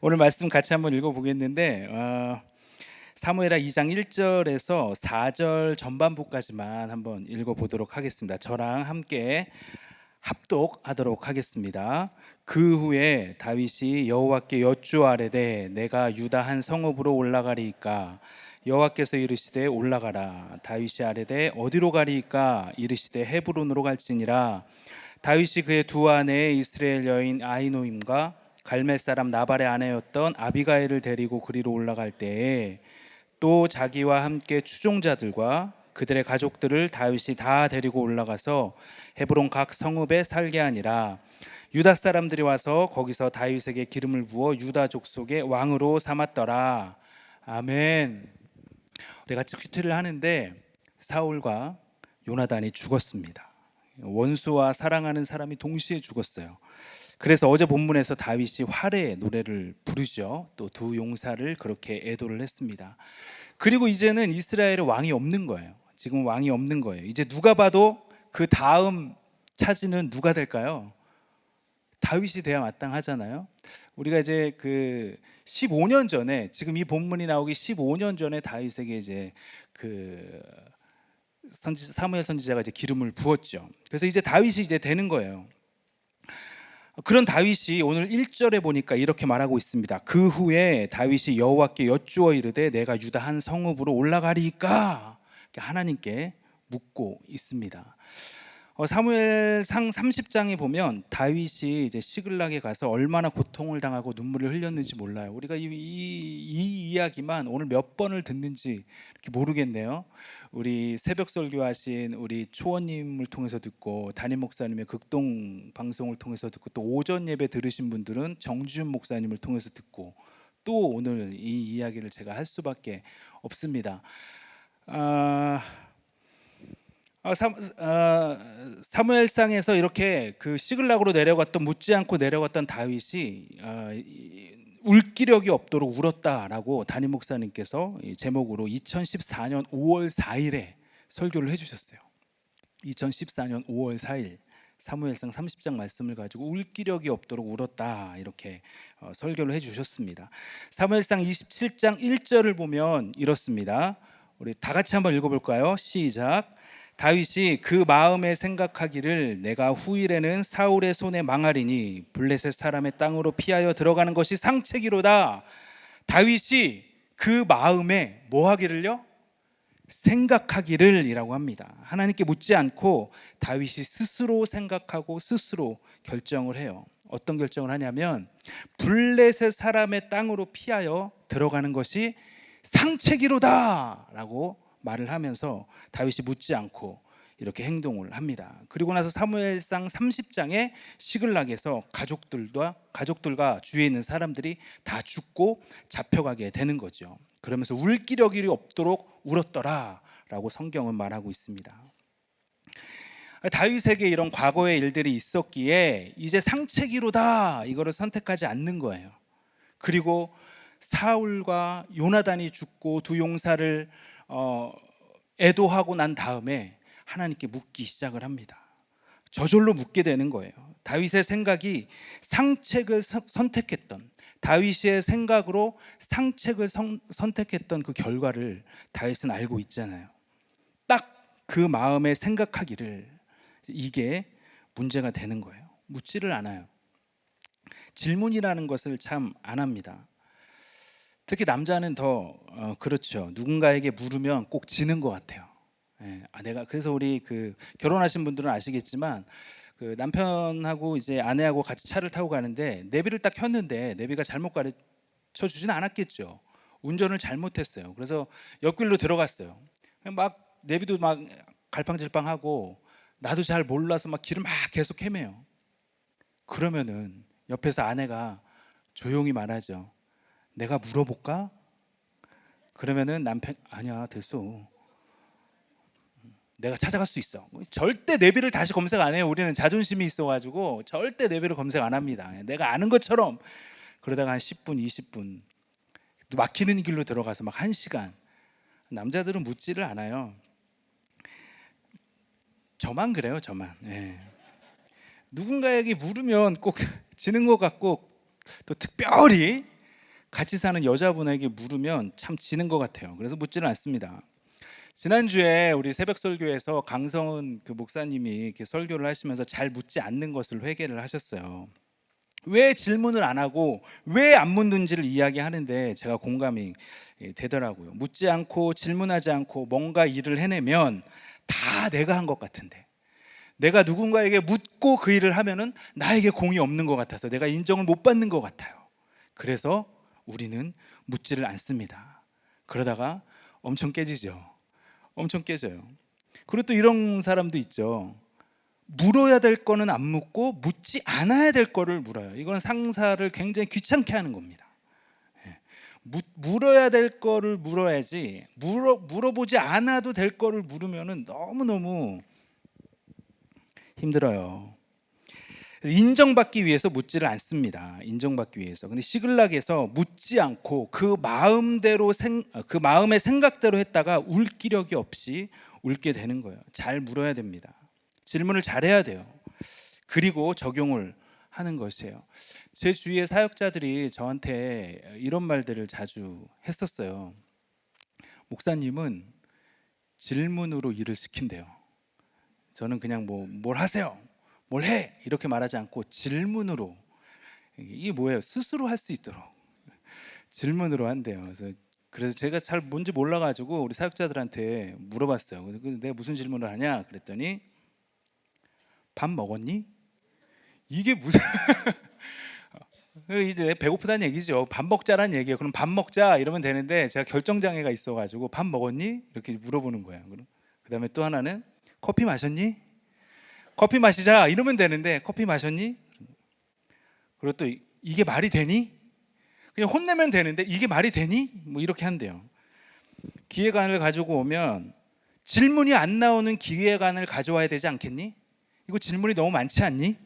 오늘 말씀 같이 한번 읽어보겠는데 사무엘하 2장 1절에서 4절 전반부까지만 한번 읽어보도록 하겠습니다. 저랑 함께 합독하도록 하겠습니다. 그 후에 다윗이 여호와께 여쭈아뢰되 내가 유다 한 성읍으로 올라가리이까 여호와께서 이르시되 올라가라. 다윗이 아뢰되 어디로 가리이까 이르시되 헤브론으로 갈지니라. 다윗이 그의 두 아내 이스라엘 여인 아히노임과 갈멜 사람 나발의 아내였던 아비가일을 데리고 그리로 올라갈 때에 또 자기와 함께 추종자들과 그들의 가족들을 다윗이 다 데리고 올라가서 헤브론 각 성읍에 살게 하니라. 유다 사람들이 와서 거기서 다윗에게 기름을 부어 유다 족속의 왕으로 삼았더라. 아멘. 우리 같이 큐티를 하는데 사울과 요나단이 죽었습니다. 원수와 사랑하는 사람이 동시에 죽었어요. 그래서 어제 본문에서 다윗이 활의 노래를 부르죠. 또 두 용사를 그렇게 애도를 했습니다. 그리고 이제는 이스라엘에 왕이 없는 거예요. 지금 왕이 없는 거예요. 이제 누가 봐도 그 다음 차지는 누가 될까요? 다윗이 돼야 마땅하잖아요. 우리가 이제 그 15년 전에, 지금 이 본문이 나오기 15년 전에 다윗에게 이제 그 사무엘 선지자가 이제 기름을 부었죠. 그래서 이제 다윗이 이제 되는 거예요. 그런 다윗이 오늘 1절에 보니까 이렇게 말하고 있습니다. 그 후에 다윗이 여호와께 여쭈어 이르되 내가 유다 한 성읍으로 올라가리이까 하나님께 묻고 있습니다. 사무엘상 30장에 보면 다윗이 이제 시글락에 가서 얼마나 고통을 당하고 눈물을 흘렸는지 몰라요. 우리가 이 이야기만 오늘 몇 번을 듣는지 이렇게 모르겠네요. 우리 새벽 설교하신 우리 초원님을 통해서 듣고 담임 목사님의 극동 방송을 통해서 듣고 또 오전 예배 들으신 분들은 정주윤 목사님을 통해서 듣고 또 오늘 이 이야기를 제가 할 수밖에 없습니다. 사무엘상에서 이렇게 그 시글락으로 내려갔던, 묻지 않고 내려갔던 다윗이 울기력이 없도록 울었다라고 담임 목사님께서 제목으로 2014년 5월 4일에 설교를 해주셨어요. 2014년 5월 4일 사무엘상 30장 말씀을 가지고 울기력이 없도록 울었다 이렇게 설교를 해주셨습니다. 사무엘상 27장 1절을 보면 이렇습니다. 우리 다 같이 한번 읽어볼까요? 시작. 다윗이 그 마음에 생각하기를 내가 후일에는 사울의 손에 망하리니 블레셋 사람의 땅으로 피하여 들어가는 것이 상책이로다. 다윗이 그 마음에 뭐 하기를요? 생각하기를 이라고 합니다. 하나님께 묻지 않고 다윗이 스스로 생각하고 스스로 결정을 해요. 어떤 결정을 하냐면 블레셋 사람의 땅으로 피하여 들어가는 것이 상책이로다 라고 말을 하면서 다윗이 묻지 않고 이렇게 행동을 합니다. 그리고 나서 사무엘상 30장에 시글락에서 가족들과 주위에 있는 사람들이 다 죽고 잡혀가게 되는 거죠. 그러면서 울기력이 없도록 울었더라 라고 성경은 말하고 있습니다. 다윗에게 이런 과거의 일들이 있었기에 이제 상책이로다 이거를 선택하지 않는 거예요. 그리고 사울과 요나단이 죽고 두 용사를 애도하고 난 다음에 하나님께 묻기 시작을 합니다. 저절로 묻게 되는 거예요. 다윗의 생각이 상책을 선택했던, 다윗의 생각으로 상책을 선택했던 그 결과를 다윗은 알고 있잖아요. 딱 그 마음에 생각하기를, 이게 문제가 되는 거예요. 묻지를 않아요. 질문이라는 것을 참 안 합니다. 특히 남자는 더 그렇죠. 누군가에게 물으면 꼭 지는 것 같아요. 내가 그래서 우리 그 결혼하신 분들은 아시겠지만 그 남편하고 이제 아내하고 같이 차를 타고 가는데 내비를 딱 켰는데 내비가 잘못 가르쳐 주지는 않았겠죠. 운전을 잘못했어요. 그래서 옆길로 들어갔어요. 막 내비도 막 갈팡질팡하고 나도 잘 몰라서 막 길을 막 계속 헤매요. 그러면은 옆에서 아내가 조용히 말하죠. 내가 물어볼까? 그러면은 남편 아니야 됐어. 내가 찾아갈 수 있어. 절대 내비를 다시 검색 안 해요. 우리는 자존심이 있어가지고 절대 내비를 검색 안 합니다. 내가 아는 것처럼. 그러다가 한 10분, 20분 막히는 길로 들어가서 막 1시간. 남자들은 묻지를 않아요. 저만 그래요, 저만. 누군가에게 물으면 꼭 지는 것 같고 또 특별히 같이 사는 여자분에게 물으면 참 지는 것 같아요. 그래서 묻지는 않습니다. 지난주에 우리 새벽 설교에서 강성은 그 목사님이 이렇게 설교를 하시면서 잘 묻지 않는 것을 회개를 하셨어요. 왜 질문을 안 하고 왜 안 묻는지를 이야기하는데 제가 공감이 되더라고요. 묻지 않고 질문하지 않고 뭔가 일을 해내면 다 내가 한 것 같은데, 내가 누군가에게 묻고 그 일을 하면은 나에게 공이 없는 것 같아서 내가 인정을 못 받는 것 같아요. 그래서 우리는 묻지를 않습니다. 그러다가 엄청 깨지죠. 엄청 깨져요. 그리고 또 이런 사람도 있죠. 물어야 될 거는 안 묻고 묻지 않아야 될 거를 물어요. 이건 상사를 굉장히 귀찮게 하는 겁니다. 물어야 될 거를 물어야지, 물어보지 않아도 될 거를 물으면은 너무너무 힘들어요. 인정받기 위해서 묻지를 않습니다. 인정받기 위해서. 근데 시글락에서 묻지 않고 그 마음대로 그 마음의 생각대로 했다가 울 기력이 없이 울게 되는 거예요. 잘 물어야 됩니다. 질문을 잘해야 돼요. 그리고 적용을 하는 것이에요. 제 주위의 사역자들이 저한테 이런 말들을 자주 했었어요. 목사님은 질문으로 일을 시킨대요. 저는 그냥 뭘 하세요, 뭘 해, 이렇게 말하지 않고 질문으로, 이게 뭐예요? 스스로 할 수 있도록 질문으로 한대요. 그래서 제가 잘 뭔지 몰라가지고 우리 사역자들한테 물어봤어요. 그래서 내가 무슨 질문을 하냐 그랬더니 밥 먹었니? 이게 무슨 이제 배고프다는 얘기죠. 밥 먹자라는 얘기예요. 그럼 밥 먹자 이러면 되는데 제가 결정장애가 있어가지고 밥 먹었니? 이렇게 물어보는 거예요. 그다음에 또 하나는 커피 마셨니? 커피 마시자 이러면 되는데 커피 마셨니? 그리고 또 이게 말이 되니? 그냥 혼내면 되는데 이게 말이 되니? 뭐 이렇게 한대요. 기획안을 가지고 오면 질문이 안 나오는 기획안을 가져와야 되지 않겠니? 이거 질문이 너무 많지 않니?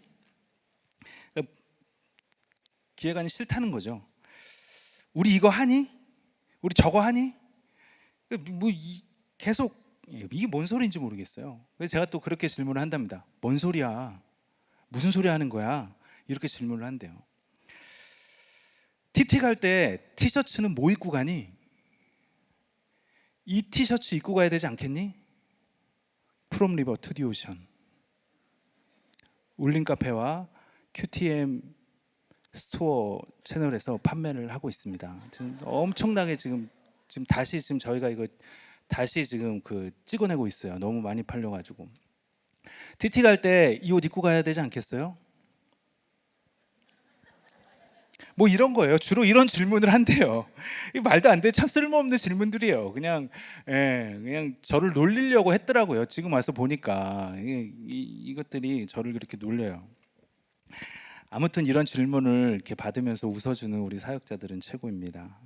기획안이 싫다는 거죠. 우리 이거 하니? 우리 저거 하니? 계속 이게 뭔 소리인지 모르겠어요. 그래서 제가 또 그렇게 질문을 한답니다. 뭔 소리야? 무슨 소리 하는 거야? 이렇게 질문을 한대요. TT 갈 때 티셔츠는 뭐 입고 가니? 이 티셔츠 입고 가야 되지 않겠니? From River to the Ocean. 울린 카페와 QTM 스토어 채널에서 판매를 하고 있습니다. 지금 엄청나게 지금 다시 저희가 이거 다시 찍어내고 있어요. 너무 많이 팔려가지고. TT 갈 때 이 옷 입고 가야 되지 않겠어요? 뭐 이런 거예요. 주로 이런 질문을 한대요. 말도 안 돼. 참 쓸모없는 질문들이에요. 그냥 저를 놀리려고 했더라고요. 지금 와서 보니까 이것들이 저를 그렇게 놀려요. 아무튼 이런 질문을 이렇게 받으면서 웃어주는 우리 사역자들은 최고입니다.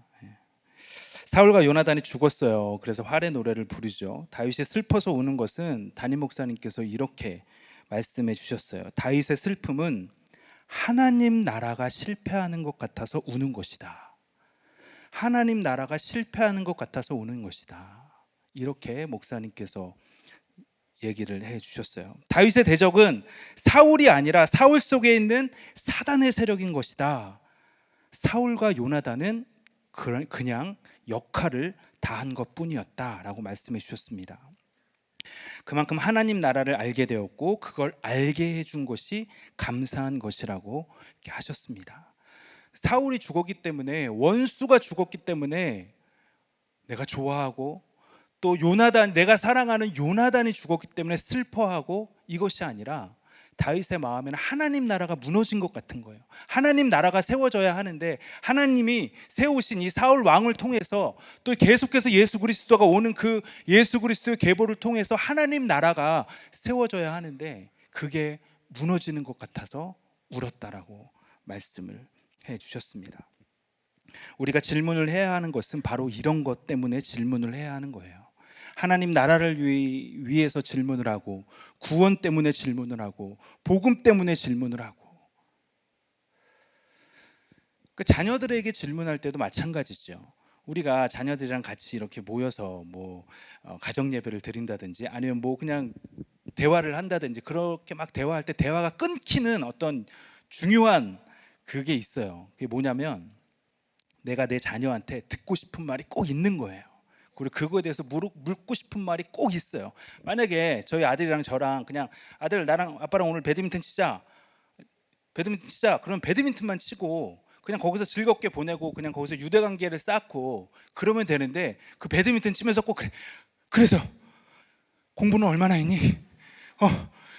사울과 요나단이 죽었어요. 그래서 활의 노래를 부르죠. 다윗이 슬퍼서 우는 것은 담임 목사님께서 이렇게 말씀해 주셨어요. 다윗의 슬픔은 하나님 나라가 실패하는 것 같아서 우는 것이다. 하나님 나라가 실패하는 것 같아서 우는 것이다. 이렇게 목사님께서 얘기를 해 주셨어요. 다윗의 대적은 사울이 아니라 사울 속에 있는 사단의 세력인 것이다. 사울과 요나단은 그냥 역할을 다한 것뿐이었다라고 말씀해 주셨습니다. 그만큼 하나님 나라를 알게 되었고 그걸 알게 해준 것이 감사한 것이라고 이렇게 하셨습니다. 사울이 죽었기 때문에, 원수가 죽었기 때문에 내가 좋아하고, 또 요나단, 내가 사랑하는 요나단이 죽었기 때문에 슬퍼하고, 이것이 아니라 다윗의 마음에는 하나님 나라가 무너진 것 같은 거예요. 하나님 나라가 세워져야 하는데 하나님이 세우신 이 사울 왕을 통해서 또 계속해서 예수 그리스도가 오는 그 예수 그리스도의 계보를 통해서 하나님 나라가 세워져야 하는데 그게 무너지는 것 같아서 울었다라고 말씀을 해 주셨습니다. 우리가 질문을 해야 하는 것은 바로 이런 것 때문에 질문을 해야 하는 거예요. 하나님 나라를 위해서 질문을 하고, 구원 때문에 질문을 하고, 복음 때문에 질문을 하고. 그 자녀들에게 질문할 때도 마찬가지죠. 우리가 자녀들이랑 같이 이렇게 모여서 가정 예배를 드린다든지 아니면 그냥 대화를 한다든지, 그렇게 막 대화할 때 대화가 끊기는 어떤 중요한 그게 있어요. 그게 뭐냐면 내가 내 자녀한테 듣고 싶은 말이 꼭 있는 거예요. 그리고 그거에 대해서 묻고 싶은 말이 꼭 있어요. 만약에 저희 아들이랑 저랑 그냥 아들 나랑 아빠랑 오늘 배드민턴 치자. 그럼 배드민턴만 치고 그냥 거기서 즐겁게 보내고 그냥 거기서 유대관계를 쌓고 그러면 되는데 그 배드민턴 치면서 꼭 그래서 공부는 얼마나 했니?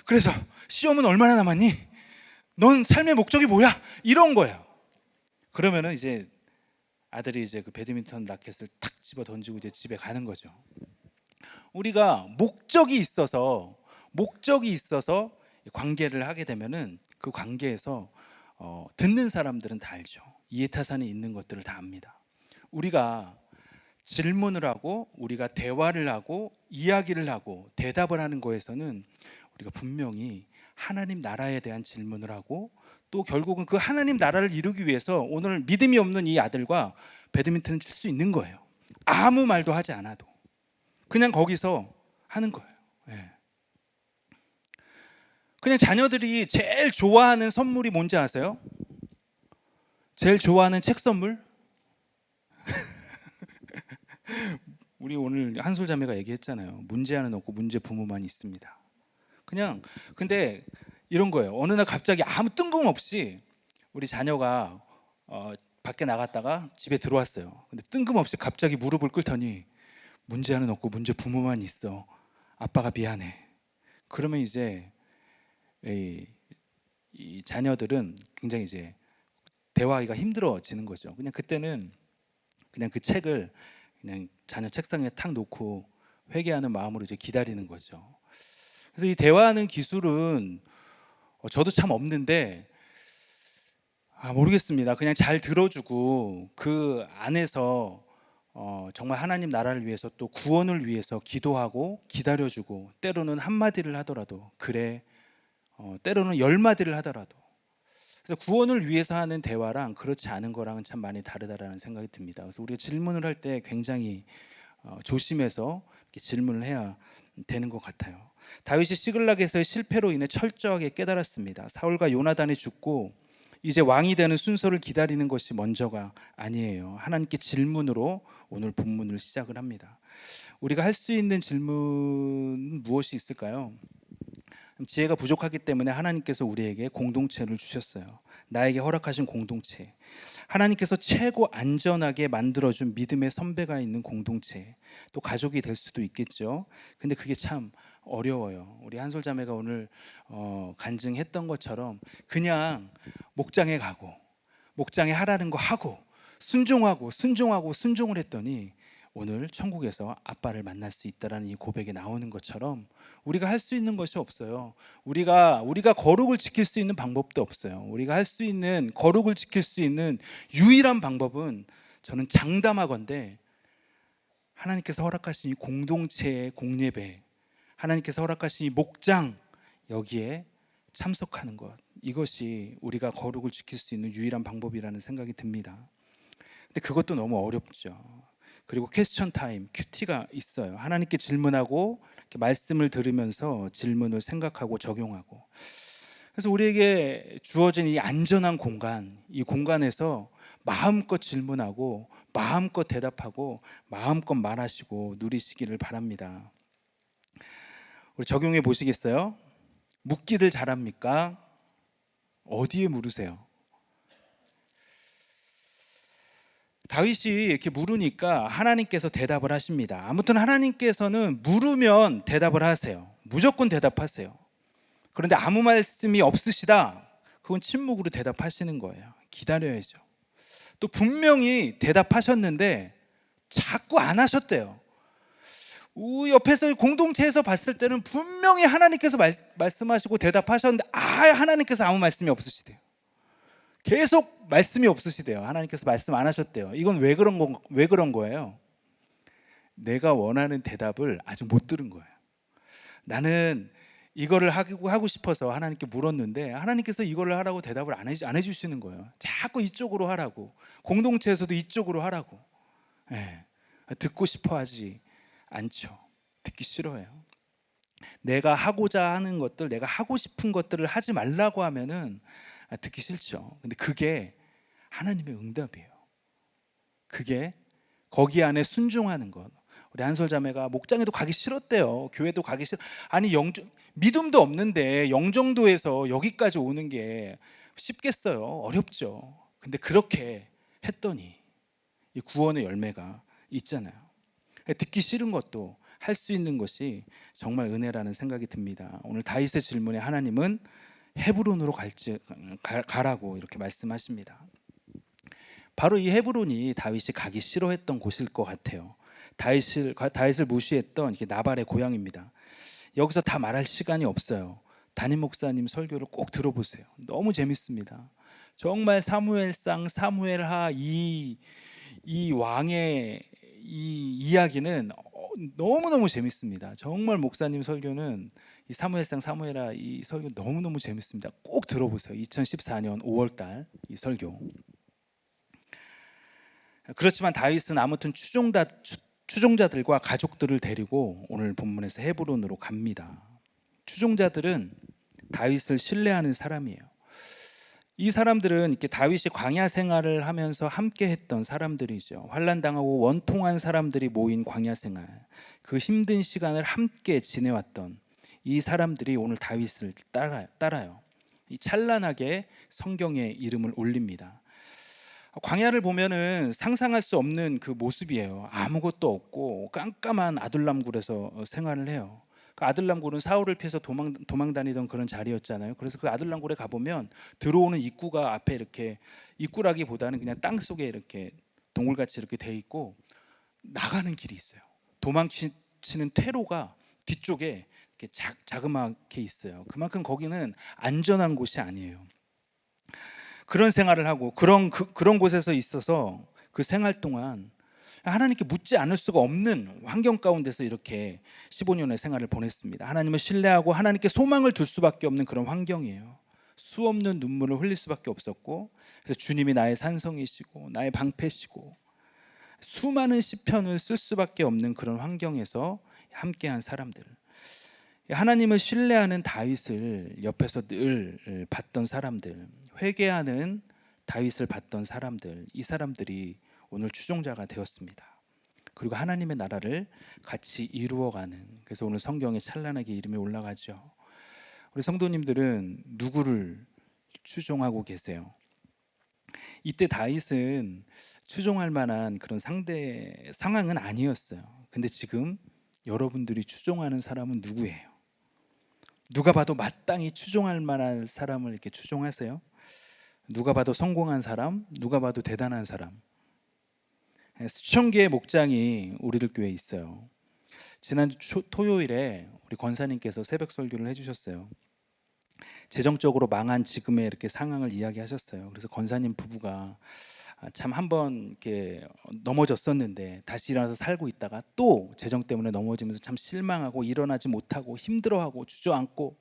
그래서 시험은 얼마나 남았니? 넌 삶의 목적이 뭐야? 이런 거예요. 그러면은 이제 아들이 이제 그 배드민턴 라켓을 탁 집어 던지고 이제 집에 가는 거죠. 우리가 목적이 있어서 관계를 하게 되면은 그 관계에서 듣는 사람들은 다 알죠. 이해타산이 있는 것들을 다 압니다. 우리가 질문을 하고 우리가 대화를 하고 이야기를 하고 대답을 하는 거에서는 우리가 분명히 하나님 나라에 대한 질문을 하고 또 결국은 그 하나님 나라를 이루기 위해서 오늘 믿음이 없는 이 아들과 배드민턴을 칠 수 있는 거예요. 아무 말도 하지 않아도 그냥 거기서 하는 거예요. 예. 그냥 자녀들이 제일 좋아하는 선물이 뭔지 아세요? 제일 좋아하는 책 선물? 우리 오늘 한솔 자매가 얘기했잖아요. 문제하는 없고 문제 부모만 있습니다. 그냥 근데 이런 거예요. 어느 날 갑자기 아무 뜬금없이 우리 자녀가 밖에 나갔다가 집에 들어왔어요. 근데 뜬금없이 갑자기 무릎을 꿇더니 문제하는 없고 문제 부모만 있어. 아빠가 미안해. 그러면 이제 이 자녀들은 굉장히 이제 대화하기가 힘들어지는 거죠. 그냥 그때는 그냥 그 책을 그냥 자녀 책상에 탁 놓고 회개하는 마음으로 이제 기다리는 거죠. 그래서 이 대화하는 기술은 저도 참 없는데 모르겠습니다. 그냥 잘 들어주고 그 안에서 정말 하나님 나라를 위해서 또 구원을 위해서 기도하고 기다려주고 때로는 한마디를 하더라도 그래 때로는 10마디를 하더라도 그래서 구원을 위해서 하는 대화랑 그렇지 않은 거랑은 참 많이 다르다라는 생각이 듭니다. 그래서 우리가 질문을 할 때 굉장히 조심해서 이렇게 질문을 해야 되는 것 같아요. 다윗이 시글락에서의 실패로 인해 철저하게 깨달았습니다. 사울과 요나단이 죽고 이제 왕이 되는 순서를 기다리는 것이 먼저가 아니에요. 하나님께 질문으로 오늘 본문을 시작을 합니다. 우리가 할 수 있는 질문 무엇이 있을까요? 지혜가 부족하기 때문에 하나님께서 우리에게 공동체를 주셨어요. 나에게 허락하신 공동체. 하나님께서 최고 안전하게 만들어준 믿음의 선배가 있는 공동체. 또 가족이 될 수도 있겠죠. 근데 그게 참 어려워요. 우리 한솔 자매가 오늘 간증했던 것처럼 그냥 목장에 가고 목장에 하라는 거 하고 순종을 했더니 오늘 천국에서 아빠를 만날 수 있다라는 이 고백이 나오는 것처럼 우리가 할 수 있는 것이 없어요. 우리가 거룩을 지킬 수 있는 방법도 없어요. 우리가 할 수 있는 거룩을 지킬 수 있는 유일한 방법은 저는 장담하건대 하나님께서 허락하신 이 공동체의 공예배, 하나님께서 허락하신 이 목장 여기에 참석하는 것, 이것이 우리가 거룩을 지킬 수 있는 유일한 방법이라는 생각이 듭니다. 근데 그것도 너무 어렵죠. 그리고 퀘스천 타임, 큐티가 있어요. 하나님께 질문하고 이렇게 말씀을 들으면서 질문을 생각하고 적용하고. 그래서 우리에게 주어진 이 안전한 공간, 이 공간에서 마음껏 질문하고 마음껏 대답하고 마음껏 말하시고 누리시기를 바랍니다. 우리 적용해 보시겠어요? 묻기를 잘합니까? 어디에 물으세요? 다윗이 이렇게 물으니까 하나님께서 대답을 하십니다. 아무튼 하나님께서는 물으면 대답을 하세요. 무조건 대답하세요. 그런데 아무 말씀이 없으시다, 그건 침묵으로 대답하시는 거예요. 기다려야죠. 또 분명히 대답하셨는데 자꾸 안 하셨대요. 옆에서 공동체에서 봤을 때는 분명히 하나님께서 말씀하시고 대답하셨는데 하나님께서 아무 말씀이 없으시대요. 계속 말씀이 없으시대요. 하나님께서 말씀 안 하셨대요. 이건 왜 그런 거예요? 내가 원하는 대답을 아직 못 들은 거예요. 나는 이거를 하고 싶어서 하나님께 물었는데 하나님께서 이거를 하라고 대답을 안 해주시는 거예요. 자꾸 이쪽으로 하라고, 공동체에서도 이쪽으로 하라고. 듣고 싶어 하지 않죠. 듣기 싫어해요. 내가 하고자 하는 것들, 내가 하고 싶은 것들을 하지 말라고 하면은 듣기 싫죠. 근데 그게 하나님의 응답이에요. 그게 거기 안에 순종하는 것. 우리 한솔 자매가 목장에도 가기 싫었대요. 교회도 가기 싫어. 아니 믿음도 없는데 영정도에서 여기까지 오는 게 쉽겠어요? 어렵죠. 근데 그렇게 했더니 이 구원의 열매가 있잖아요. 듣기 싫은 것도 할 수 있는 것이 정말 은혜라는 생각이 듭니다. 오늘 다윗의 질문에 하나님은 헤브론으로 가라고 이렇게 말씀하십니다. 바로 이 헤브론이 다윗이 가기 싫어했던 곳일 것 같아요. 다윗을 무시했던 이게 나발의 고향입니다. 여기서 다 말할 시간이 없어요. 담임 목사님 설교를 꼭 들어보세요. 너무 재밌습니다. 정말 사무엘상, 사무엘하 이 왕의 이 이야기는 너무너무 재밌습니다. 정말 목사님 설교는 이 사무엘상, 사무엘하 이 설교 너무너무 재밌습니다. 꼭 들어보세요. 2014년 5월달 이 설교. 그렇지만 다윗은 아무튼 추종자들과 가족들을 데리고 오늘 본문에서 헤브론으로 갑니다. 추종자들은 다윗을 신뢰하는 사람이에요. 이 사람들은 이렇게 다윗이 광야 생활을 하면서 함께 했던 사람들이죠. 환난 당하고 원통한 사람들이 모인 광야 생활, 그 힘든 시간을 함께 지내왔던 이 사람들이 오늘 다윗을 따라요. 이 찬란하게 성경에 이름을 올립니다. 광야를 보면은 상상할 수 없는 그 모습이에요. 아무것도 없고 깜깜한 아둘람굴에서 생활을 해요. 그 아둘람굴은 사울을 피해서 도망 다니던 그런 자리였잖아요. 그래서 그 아둘람굴에 가보면 들어오는 입구가 앞에 이렇게, 입구라기보다는 그냥 땅 속에 이렇게 동굴같이 이렇게 돼 있고 나가는 길이 있어요. 도망치는 퇴로가 뒤쪽에 이렇게 자그맣게 있어요. 그만큼 거기는 안전한 곳이 아니에요. 그런 생활을 하고 그런 곳에서 있어서 그 생활 동안 하나님께 묻지 않을 수가 없는 환경 가운데서 이렇게 15년의 생활을 보냈습니다. 하나님을 신뢰하고 하나님께 소망을 둘 수밖에 없는 그런 환경이에요. 수없는 눈물을 흘릴 수밖에 없었고, 그래서 주님이 나의 산성이시고 나의 방패시고 수많은 시편을 쓸 수밖에 없는 그런 환경에서 함께한 사람들, 하나님을 신뢰하는 다윗을 옆에서 늘 봤던 사람들, 회개하는 다윗을 봤던 사람들, 이 사람들이 오늘 추종자가 되었습니다. 그리고 하나님의 나라를 같이 이루어가는, 그래서 오늘 성경에 찬란하게 이름이 올라가죠. 우리 성도님들은 누구를 추종하고 계세요? 이때 다윗은 추종할 만한 그런 상황은 아니었어요. 근데 지금 여러분들이 추종하는 사람은 누구예요? 누가 봐도 마땅히 추종할 만한 사람을 이렇게 추종하세요? 누가 봐도 성공한 사람, 누가 봐도 대단한 사람. 수천 개의 목장이 우리들 교회에 있어요. 지난주 토요일에 우리 권사님께서 새벽 설교를 해주셨어요. 재정적으로 망한 지금의 이렇게 상황을 이야기하셨어요. 그래서 권사님 부부가 참 한번 이렇게 넘어졌었는데 다시 일어나서 살고 있다가 또 재정 때문에 넘어지면서 참 실망하고 일어나지 못하고 힘들어하고 주저앉고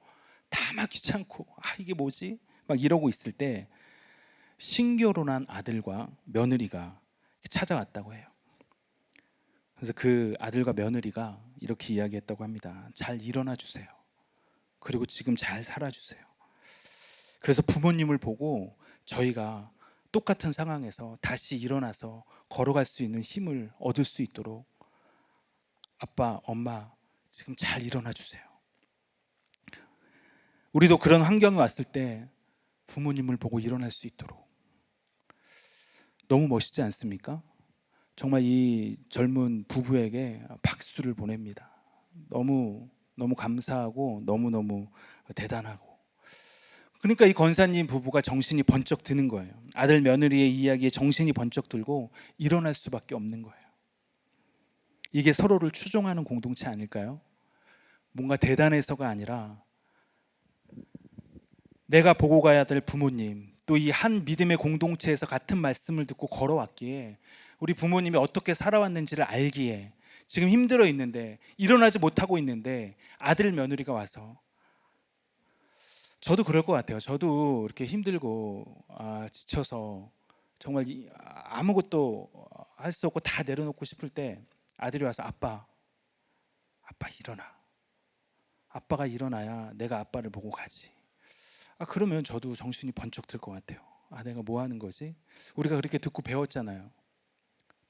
다 막 귀찮고 이게 뭐지? 막 이러고 있을 때 신결혼한 아들과 며느리가 찾아왔다고 해요. 그래서 그 아들과 며느리가 이렇게 이야기했다고 합니다. 잘 일어나 주세요. 그리고 지금 잘 살아주세요. 그래서 부모님을 보고 저희가 똑같은 상황에서 다시 일어나서 걸어갈 수 있는 힘을 얻을 수 있도록 아빠, 엄마 지금 잘 일어나 주세요. 우리도 그런 환경이 왔을 때 부모님을 보고 일어날 수 있도록. 너무 멋있지 않습니까? 정말 이 젊은 부부에게 박수를 보냅니다. 너무 감사하고 너무 대단하고. 그러니까 이 권사님 부부가 정신이 번쩍 드는 거예요. 아들 며느리의 이야기에 정신이 번쩍 들고 일어날 수밖에 없는 거예요. 이게 서로를 추종하는 공동체 아닐까요? 뭔가 대단해서가 아니라 내가 보고 가야 될 부모님, 또 이 한 믿음의 공동체에서 같은 말씀을 듣고 걸어왔기에 우리 부모님이 어떻게 살아왔는지를 알기에 지금 힘들어 있는데 일어나지 못하고 있는데 아들 며느리가 와서, 저도 그럴 것 같아요. 저도 이렇게 힘들고 지쳐서 정말 아무것도 할 수 없고 다 내려놓고 싶을 때 아들이 와서 아빠 일어나. 아빠가 일어나야 내가 아빠를 보고 가지. 그러면 저도 정신이 번쩍 들 것 같아요. 내가 뭐 하는 거지? 우리가 그렇게 듣고 배웠잖아요.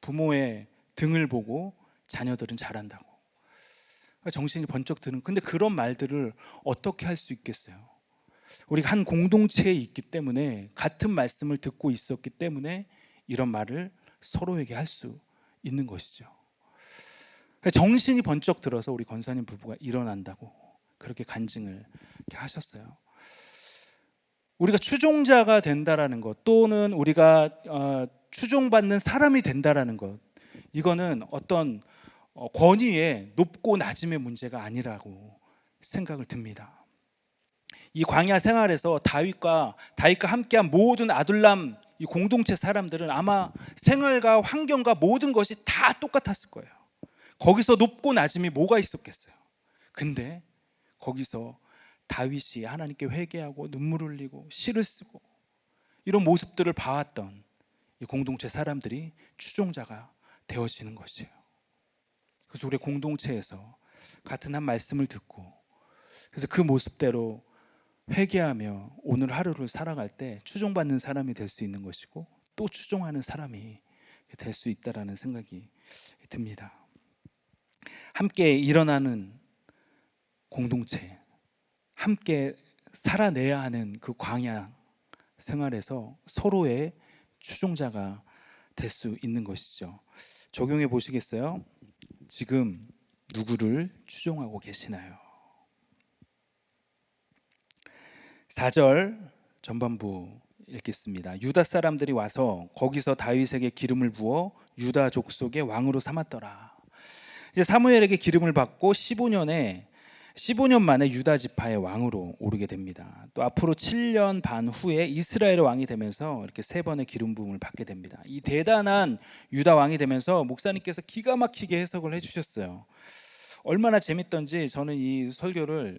부모의 등을 보고 자녀들은 잘한다고. 정신이 번쩍 드는. 근데 그런 말들을 어떻게 할 수 있겠어요? 우리가 한 공동체에 있기 때문에, 같은 말씀을 듣고 있었기 때문에 이런 말을 서로에게 할 수 있는 것이죠. 정신이 번쩍 들어서 우리 권사님 부부가 일어난다고 그렇게 간증을 이렇게 하셨어요. 우리가 추종자가 된다라는 것, 또는 우리가 추종받는 사람이 된다라는 것, 이거는 어떤 권위의 높고 낮음의 문제가 아니라고 생각을 듭니다. 이 광야 생활에서 다윗과 함께한 모든 아둘람 이 공동체 사람들은 아마 생활과 환경과 모든 것이 다 똑같았을 거예요. 거기서 높고 낮음이 뭐가 있었겠어요? 근데 거기서 다윗이 하나님께 회개하고 눈물 흘리고 시를 쓰고 이런 모습들을 봐왔던 이 공동체 사람들이 추종자가 되어지는 것이에요. 그래서 우리 공동체에서 같은 한 말씀을 듣고, 그래서 그 모습대로 회개하며 오늘 하루를 살아갈 때 추종받는 사람이 될 수 있는 것이고, 또 추종하는 사람이 될 수 있다라는 생각이 듭니다. 함께 일어나는 공동체, 함께 살아내야 하는 그 광야 생활에서 서로의 추종자가 될 수 있는 것이죠. 적용해 보시겠어요? 지금 누구를 추종하고 계시나요? 4절 전반부 읽겠습니다. 유다 사람들이 와서 거기서 다윗에게 기름을 부어 유다 족속의 왕으로 삼았더라. 이제 사무엘에게 기름을 받고 15년 만에 유다 지파의 왕으로 오르게 됩니다. 또 앞으로 7년 반 후에 이스라엘의 왕이 되면서 이렇게 3번의 기름 부음을 받게 됩니다. 이 대단한 유다 왕이 되면서 목사님께서 기가 막히게 해석을 해주셨어요. 얼마나 재밌던지 저는 이 설교를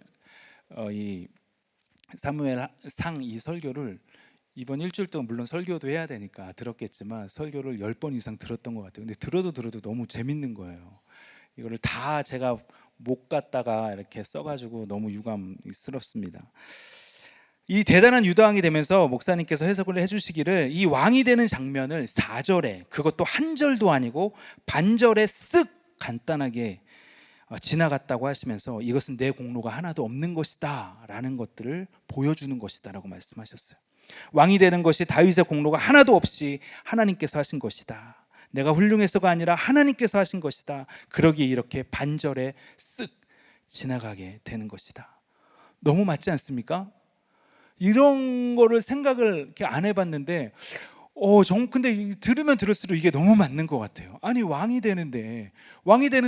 이 사무엘 상 이 설교를 이번 일주일 동안 물론 설교도 해야 되니까 들었겠지만 설교를 10번 이상 들었던 것 같아요. 근데 들어도 너무 재밌는 거예요. 이거를 다 제가 못 갖다가 이렇게 써가지고 너무 유감스럽습니다. 이 대단한 유다 왕이 되면서 목사님께서 해석을 해주시기를, 이 왕이 되는 장면을 4절에, 그것도 한 절도 아니고 반절에 쓱 간단하게 지나갔다고 하시면서 이것은 내 공로가 하나도 없는 것이다 라는 것들을 보여주는 것이다 라고 말씀하셨어요. 왕이 되는 것이 다윗의 공로가 하나도 없이 하나님께서 하신 것이다. 내가 훌륭해서가 아니라 하나님께서 하신 것이다. 그러기에 이렇게 반절에 쓱 지나가게 되는 것이다. 너무 맞지 않습니까? 이런 거를 생각을 이렇게 안 해봤는데 근데 들으면 들을수록 이게 너무 맞는 것 같아요. 아니 왕이 되는데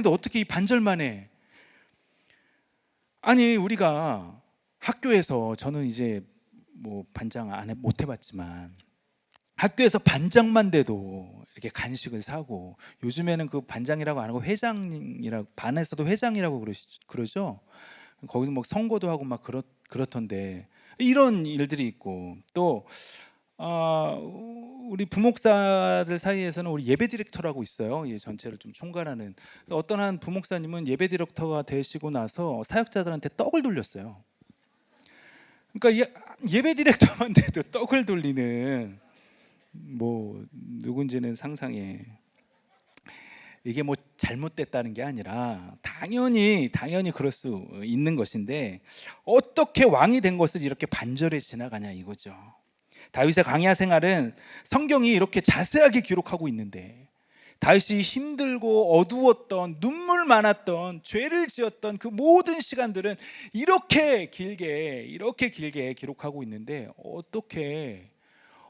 어떻게 이 반절만에, 아니 우리가 학교에서, 저는 이제 뭐 반장 못 해봤지만 학교에서 반장만 돼도 이렇게 간식을 사고, 요즘에는 그 반장이라고 안 하고 회장이라고, 반에서도 회장이라고 그러죠. 거기서 뭐 선거도 하고 막 그렇던데 이런 일들이 있고, 또 우리 부목사들 사이에서는 우리 예배 디렉터라고 있어요. 이 전체를 좀 총괄하는. 그래서 어떤 한 부목사님은 예배 디렉터가 되시고 나서 사역자들한테 떡을 돌렸어요. 그러니까 예배 디렉터만 돼도 떡을 돌리는, 뭐 누군지는 상상해. 이게 뭐 잘못됐다는 게 아니라 당연히 그럴 수 있는 것인데, 어떻게 왕이 된 것을 이렇게 반절에 지나가냐 이거죠. 다윗의 광야 생활은 성경이 이렇게 자세하게 기록하고 있는데, 다윗이 힘들고 어두웠던, 눈물 많았던, 죄를 지었던 그 모든 시간들은 이렇게 길게 기록하고 있는데,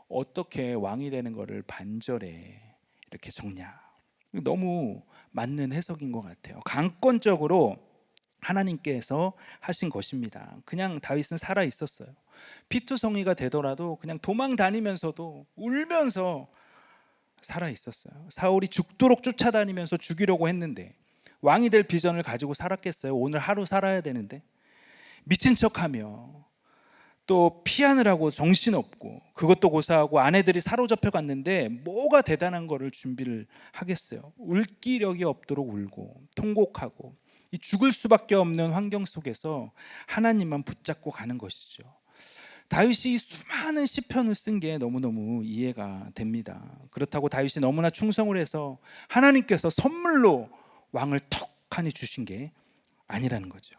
어떻게 왕이 되는 것을 반절에 이렇게 적냐. 너무 맞는 해석인 것 같아요. 강권적으로 하나님께서 하신 것입니다. 그냥 다윗은 살아 있었어요. 피투성이가 되더라도 그냥 도망 다니면서도 울면서 살아 있었어요. 사울이 죽도록 쫓아다니면서 죽이려고 했는데, 왕이 될 비전을 가지고 살았겠어요? 오늘 하루 살아야 되는데 미친 척하며 또 피하느라고 정신없고, 그것도 고사하고 아내들이 사로잡혀 갔는데 뭐가 대단한 거를 준비를 하겠어요? 울 기력이 없도록 울고 통곡하고 이 죽을 수밖에 없는 환경 속에서 하나님만 붙잡고 가는 것이죠. 다윗이 수많은 시편을 쓴 게 너무너무 이해가 됩니다. 그렇다고 다윗이 너무나 충성을 해서 하나님께서 선물로 왕을 턱하니 주신 게 아니라는 거죠.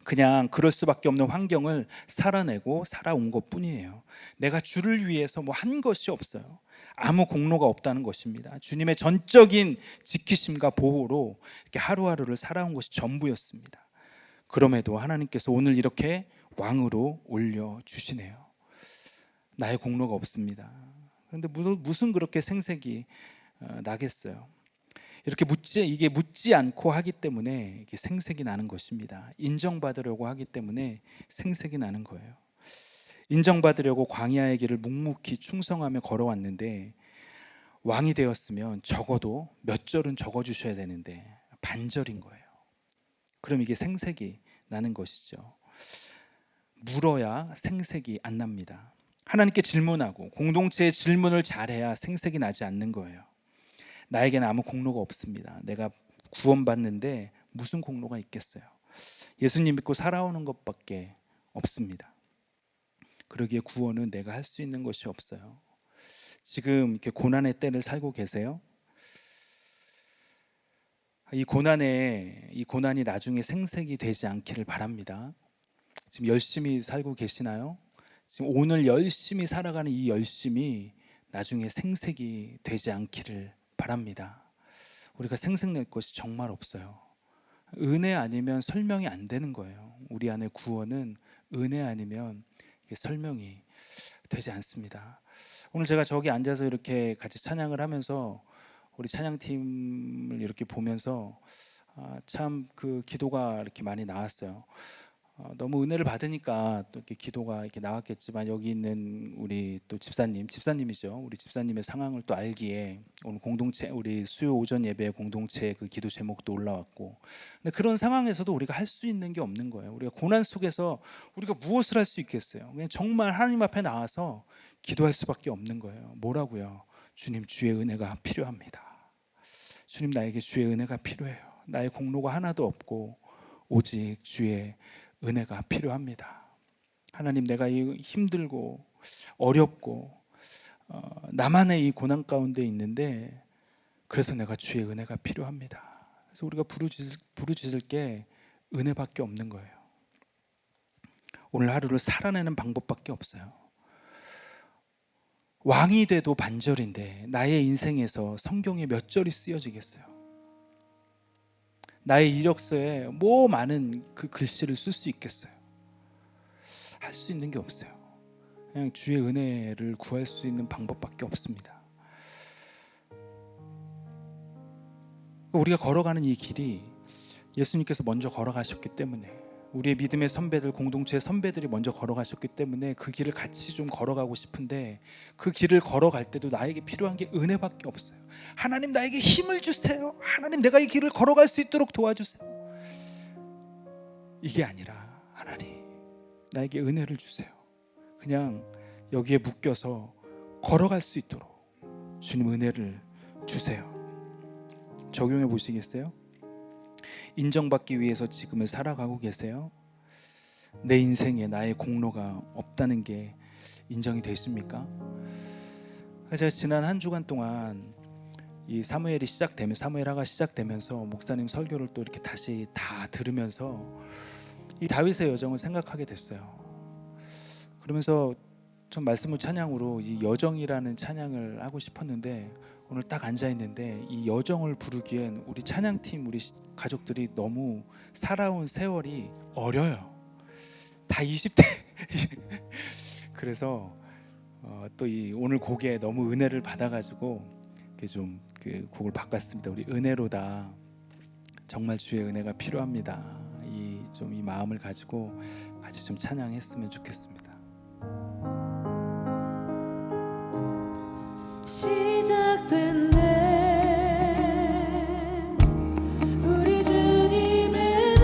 그냥 그럴 수밖에 없는 환경을 살아내고 살아온 것뿐이에요. 내가 주를 위해서 뭐 한 것이 없어요. 아무 공로가 없다는 것입니다. 주님의 전적인 지키심과 보호로 이렇게 하루하루를 살아온 것이 전부였습니다. 그럼에도 하나님께서 오늘 이렇게 왕으로 올려주시네요. 나의 공로가 없습니다. 그런데 무슨 그렇게 생색이 나겠어요. 이게 묻지 않고 하기 때문에 이게 생색이 나는 것입니다. 인정받으려고 하기 때문에 생색이 나는 거예요. 인정받으려고 광야의 길을 묵묵히 충성하며 걸어왔는데 왕이 되었으면 적어도 몇 절은 적어주셔야 되는데 반절인 거예요. 그럼 이게 생색이 나는 것이죠. 물어야 생색이 안 납니다. 하나님께 질문하고 공동체의 질문을 잘해야 생색이 나지 않는 거예요. 나에게는 아무 공로가 없습니다. 내가 구원받는데 무슨 공로가 있겠어요? 예수님 믿고 살아오는 것밖에 없습니다. 그러기에 구원은 내가 할 수 있는 것이 없어요. 지금 이렇게 고난의 때를 살고 계세요? 이 고난이 나중에 생색이 되지 않기를 바랍니다. 지금 열심히 살고 계시나요? 지금 오늘 열심히 살아가는 이 열심이 나중에 생색이 되지 않기를 바랍니다. 우리가 생색낼 것이 정말 없어요. 은혜 아니면 설명이 안 되는 거예요. 우리 안에 구원은 은혜 아니면 이게 설명이 되지 않습니다. 오늘 제가 저기 앉아서 이렇게 같이 찬양을 하면서 우리 찬양팀을 이렇게 보면서 참 그 기도가 이렇게 많이 나왔어요. 너무 은혜를 받으니까 또 이렇게 기도가 이렇게 나왔겠지만 여기 있는 우리 또 집사님이죠. 우리 집사님의 상황을 또 알기에 오늘 공동체 우리 수요 오전 예배 공동체 그 기도 제목도 올라왔고, 근데 그런 상황에서도 우리가 할 수 있는 게 없는 거예요. 우리가 고난 속에서 우리가 무엇을 할 수 있겠어요? 그냥 정말 하나님 앞에 나와서 기도할 수밖에 없는 거예요. 뭐라고요? 주님, 주의 은혜가 필요합니다. 주님, 나에게 주의 은혜가 필요해요. 나의 공로가 하나도 없고 오직 주의 은혜가 필요합니다. 하나님, 내가 이 힘들고 어렵고 나만의 이 고난 가운데 있는데 그래서 내가 주의 은혜가 필요합니다. 그래서 우리가 부르짖을 게 은혜밖에 없는 거예요. 오늘 하루를 살아내는 방법밖에 없어요. 왕이 돼도 반절인데 나의 인생에서 성경에 몇 절이 쓰여지겠어요? 나의 이력서에 뭐 많은 그 글씨를 쓸 수 있겠어요? 할 수 있는 게 없어요. 그냥 주의 은혜를 구할 수 있는 방법밖에 없습니다. 우리가 걸어가는 이 길이 예수님께서 먼저 걸어가셨기 때문에, 우리의 믿음의 선배들, 공동체의 선배들이 먼저 걸어가셨기 때문에 그 길을 같이 좀 걸어가고 싶은데, 그 길을 걸어갈 때도 나에게 필요한 게 은혜밖에 없어요. 하나님, 나에게 힘을 주세요. 하나님, 내가 이 길을 걸어갈 수 있도록 도와주세요. 이게 아니라 하나님, 나에게 은혜를 주세요. 그냥 여기에 묶여서 걸어갈 수 있도록 주님 은혜를 주세요. 적용해 보시겠어요? 인정받기 위해서 지금을 살아가고 계세요? 내 인생에 나의 공로가 없다는 게 인정이 되십니까? 제가 지난 한 주간 동안 이 사무엘하가 시작되면서 목사님 설교를 또 이렇게 다시 다 들으면서 이 다윗의 여정을 생각하게 됐어요. 그러면서 전 말씀을 찬양으로 이 여정이라는 찬양을 하고 싶었는데, 오늘 딱 앉아 있는데 이 여정을 부르기엔 우리 찬양팀, 우리 가족들이 너무 살아온 세월이 어려요. 다 20대. 그래서 또 이 오늘 곡에 너무 은혜를 받아가지고 좀 그 곡을 바꿨습니다. 우리 은혜로다. 정말 주의 은혜가 필요합니다. 이 마음을 가지고 같이 좀 찬양했으면 좋겠습니다. 시작됐네. 우리 주님의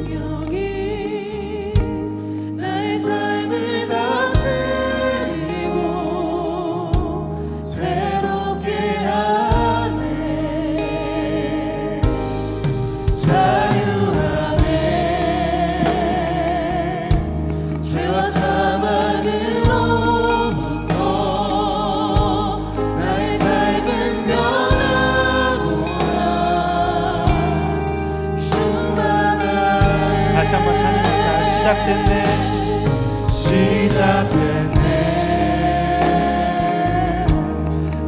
능력이 나의 삶을 다스리고 새롭게 하네. 자유하네. 죄와 사망 시작됐네.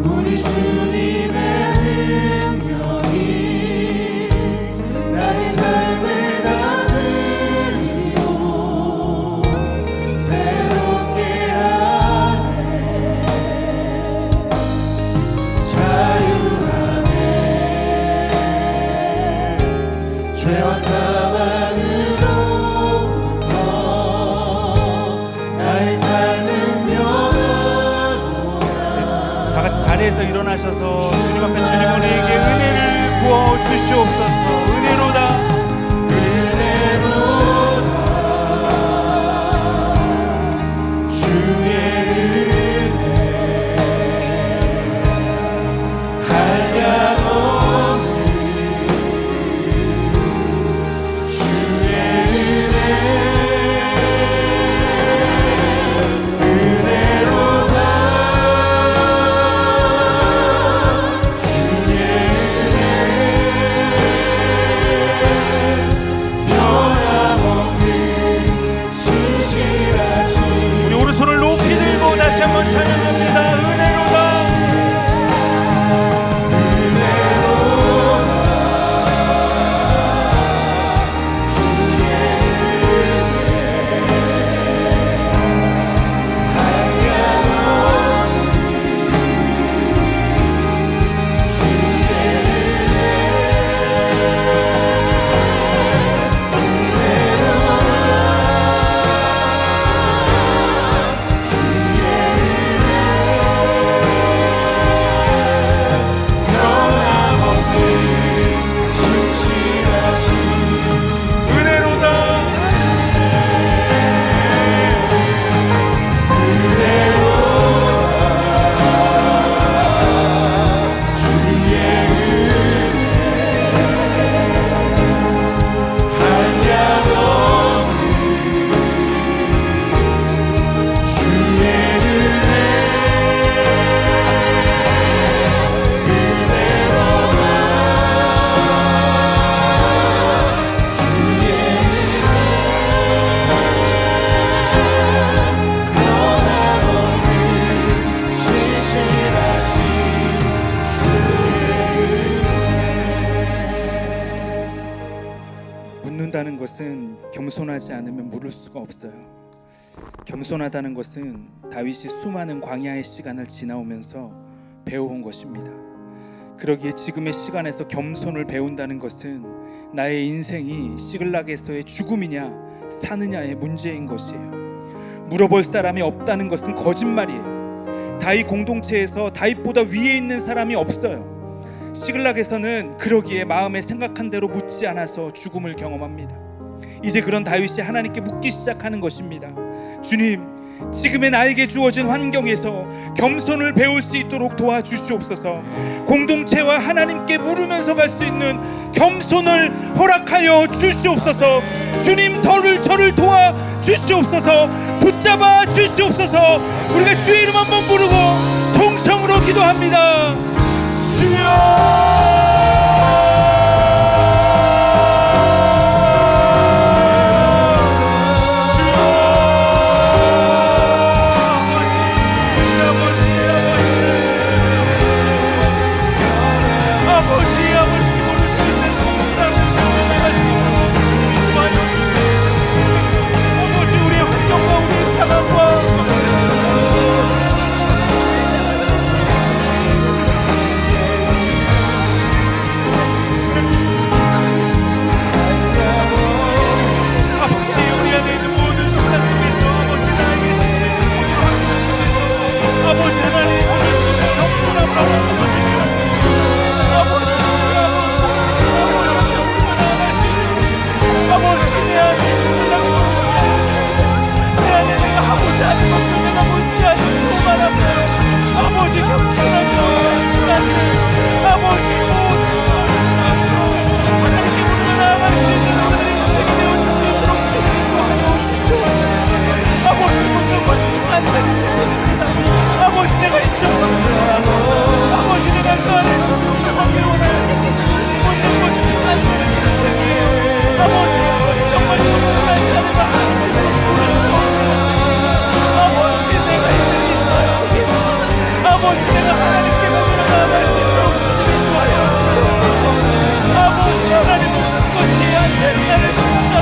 우리 주님의 능력이 나의 삶을 다스리고 새롭게 하네. 자유하네. 죄와 사망으로부터 나의 삶은 변화로다. 다 같이 자리에서 일어나셔서 주님 앞에 주님 우리에게 은혜를 부어 주시옵소서. 은혜로다. 은혜로다. 주의 은혜 한량 없는 주의 은혜로다. 주의 변함없는 신실하신 우리 오른손을 높이 들고 다시 한번 찬양합니다. 은혜로다. 묻는다는 것은 겸손하지 않으면 물을 수가 없어요. 겸손하다는 것은 다윗이 수많은 광야의 시간을 지나오면서 배워온 것입니다. 그러기에 지금의 시간에서 겸손을 배운다는 것은 나의 인생이 시글락에서의 죽음이냐 사느냐의 문제인 것이에요. 물어볼 사람이 없다는 것은 거짓말이에요. 다윗 공동체에서 다윗보다 위에 있는 사람이 없어요. 시글락에서는 그러기에 마음에 생각한 대로 묻지 않아서 죽음을 경험합니다. 이제 그런 다윗이 하나님께 묻기 시작하는 것입니다. 주님, 지금의 나에게 주어진 환경에서 겸손을 배울 수 있도록 도와주시옵소서. 공동체와 하나님께 물으면서 갈 수 있는 겸손을 허락하여 주시옵소서. 주님, 저를 도와 주시옵소서. 붙잡아 주시옵소서. 우리가 주의 이름 한번 부르고 통성으로 기도합니다. 주여,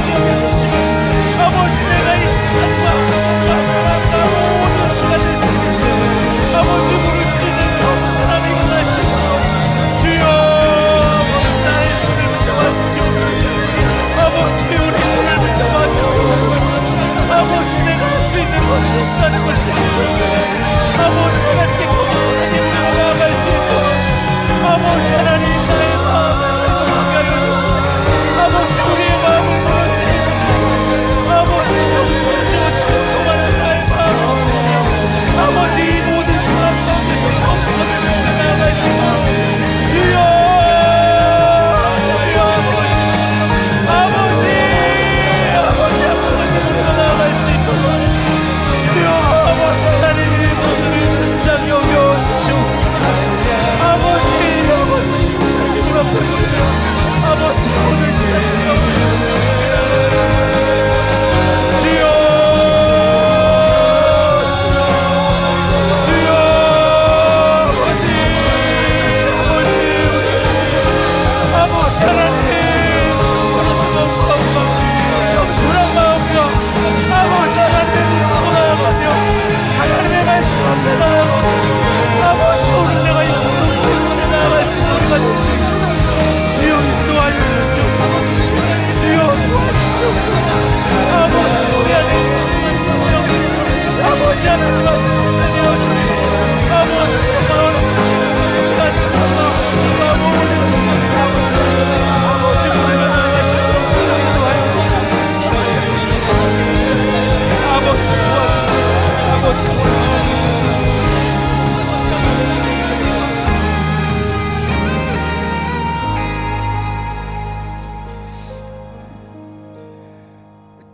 아버지 여겨주시고 아버지 내가 이 시간과 사랑과 모든 시간을 쓰면서 아버지 부를 수 있는 사람이 일어날 수 있도록 주여 아버지 나의 손을 붙잡아 주시옵소서. 아버지 우리 손을 붙잡아 주시옵소서. 아버지 내가 할 수 있는 것이 없다는 것을 아버지 하나님께 거기서 하나님으로 나아갈 수 있도록 아버지 하나님 나의 마음을 하여 주시옵소서. 아버지 우리의 마음을 무너뜨려 주시고 아버지 영성적으로 동안한 나의 마음을 주시고 아버지 이 모든 상황 가운데서 겸손을 먹어 나아갈 수 있도록 주여 주여 아버지 앞으로 나아갈 수 있도록 주여 아버지 하나님의 모습을 불쌍히 여겨 주시옵소서. 아버지 주님 앞에 아버지 오늘 시간 주여 아버지 하나님 정순한 마음으로 아버지 하나님으로 나아가며 하나님의 말씀 앞에 나아가며 아버지 오늘 내가 이 모든 기도에 나아갈 수 있는 우리가 됐습니다. 주여 인도하여 주시옵소서. 주여 도와주시옵소서. 아버지 우리 안에 있는 성령 아버지 하나님 앞에 성령이여 주님 아버지 제가 생각하고 제가 모든 아버지 우리가 나아갈 수 있도록 주여 인도하여 주시옵소서. 아버지 도와주시옵소서. 아버지 도와주시옵소서.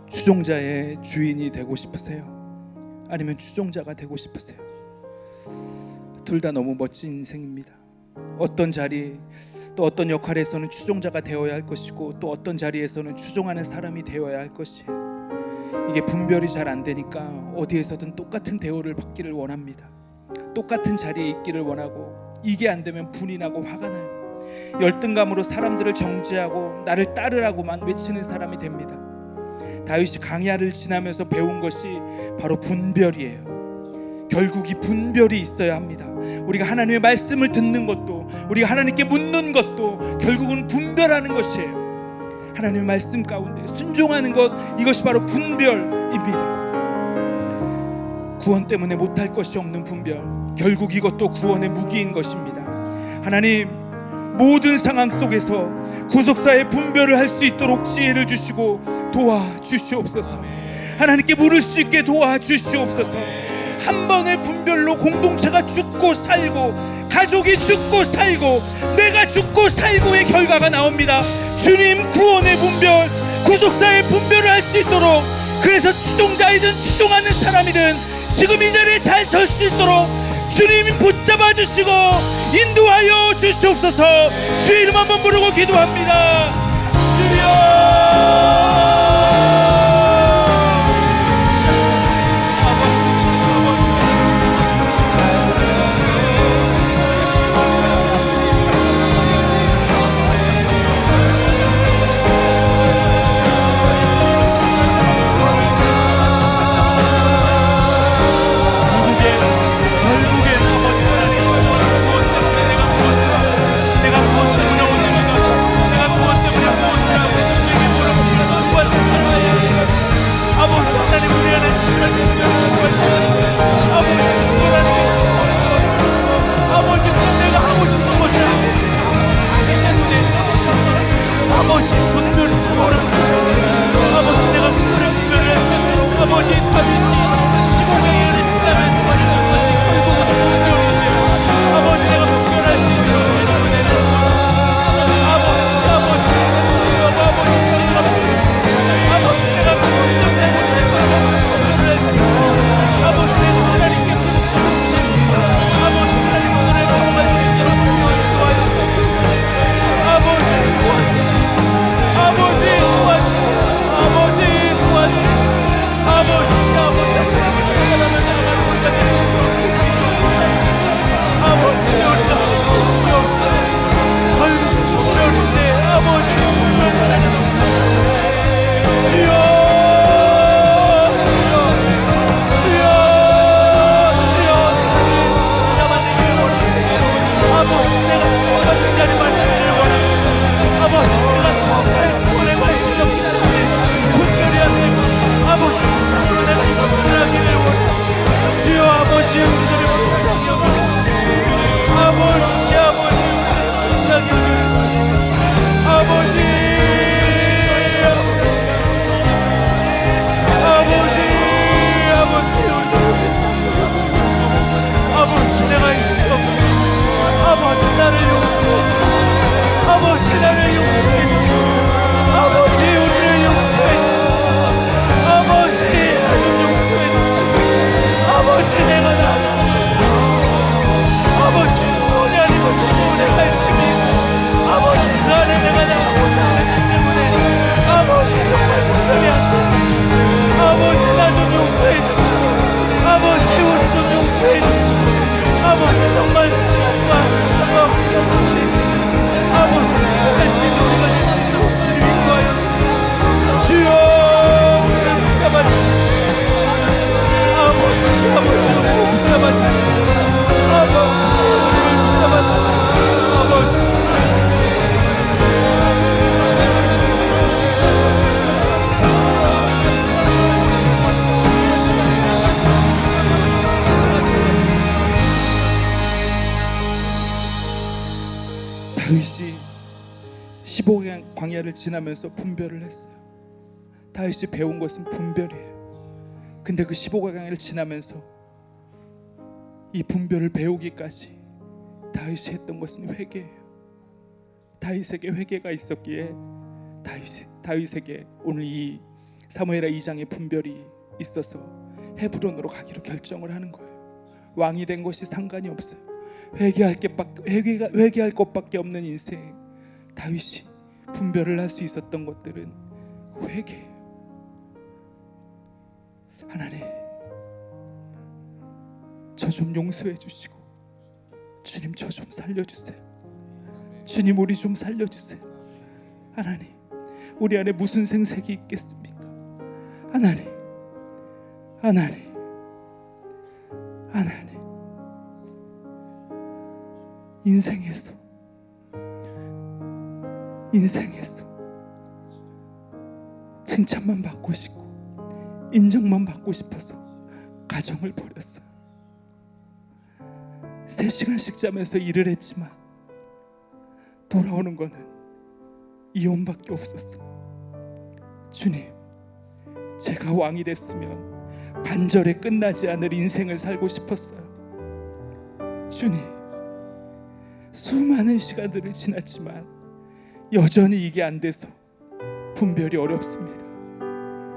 추종자의 주인이 되고 싶으세요? 아니면 추종자가 되고 싶으세요? 둘 다 너무 멋진 인생입니다. 어떤 자리 또 어떤 역할에서는 추종자가 되어야 할 것이고 또 어떤 자리에서는 추종하는 사람이 되어야 할 것이에요. 이게 분별이 잘 안 되니까 어디에서든 똑같은 대우를 받기를 원합니다. 똑같은 자리에 있기를 원하고 이게 안 되면 분이 나고 화가 나요. 열등감으로 사람들을 정죄하고 나를 따르라고만 외치는 사람이 됩니다. 다윗이 강야를 지나면서 배운 것이 바로 분별이에요. 결국 이 분별이 있어야 합니다. 우리가 하나님의 말씀을 듣는 것도 우리가 하나님께 묻는 것도 결국은 분별하는 것이에요. 하나님의 말씀 가운데 순종하는 것, 이것이 바로 분별입니다. 구원 때문에 못할 것이 없는 분별, 결국 이것도 구원의 무기인 것입니다. 하나님 모든 상황 속에서 구속사의 분별을 할 수 있도록 지혜를 주시고 도와주시옵소서. 하나님께 물을 수 있게 도와주시옵소서. 한 번의 분별로 공동체가 죽고 살고 가족이 죽고 살고 내가 죽고 살고의 결과가 나옵니다. 주님 구원의 분별, 구속사의 분별을 할 수 있도록, 그래서 추종자이든 추종하는 사람이든 지금 이 자리에 잘 설 수 있도록 주님 붙잡아 주시고 인도하여 주시옵소서. 주의 이름 한번 부르고 기도합니다. 주여 내가 무엇 때문에 오는 것인가, 내가 무엇 때문에 무엇을 하고 내게 물어봅니다. 아버지 나를 용서해 주세요. 아버지 우리를 용서해 주세요. 아버지 나 좀 용서해 주세요. 아버지 내가 나가 아버지 오늘 아니고 주님의 말씀이 아버지 그 안에 내가 나가 못하기 때문에 아버지 정말 용서이 안 돼. 아버지 나 좀 용서해 주시고 아버지 우리 좀 용서해 주시고 아버지 정말 지금과 사랑과 아버지 할수 있는 우리가 될 수 있도록 주님 인도하여 주여 우리를 붙잡아주시고 아버지 아버지 우리를 붙잡아주시고 아버지 우리를 붙잡아주시고 아버지 다윗이 15광야를 지나면서 분별을 했어요. 다윗이 배운 것은 분별이에요. 근데 그 15광야를 지나면서 이 분별을 배우기까지 다윗이 했던 것은 회개예요. 다윗에게 회개가 있었기에 다윗에게 오늘 이 사무엘하 2장의 분별이 있어서 헤브론으로 가기로 결정을 하는 거예요. 왕이 된 것이 상관이 없어요. 회개할 것밖에 없는 인생. 다윗이 분별을 할 수 있었던 것들은 회개예요. 하나님 저 좀 용서해 주시고 주님 저 좀 살려주세요. 주님 우리 좀 살려주세요. 하나님 우리 안에 무슨 생색이 있겠습니까? 하나님 인생에서 칭찬만 받고 싶고 인정만 받고 싶어서 가정을 버렸어요. 3시간씩 자면서 일을 했지만 돌아오는 거는 이혼밖에 없었어. 주님 제가 왕이 됐으면 반절에 끝나지 않을 인생을 살고 싶었어요. 주님 수많은 시간들을 지났지만 여전히 이게 안 돼서 분별이 어렵습니다.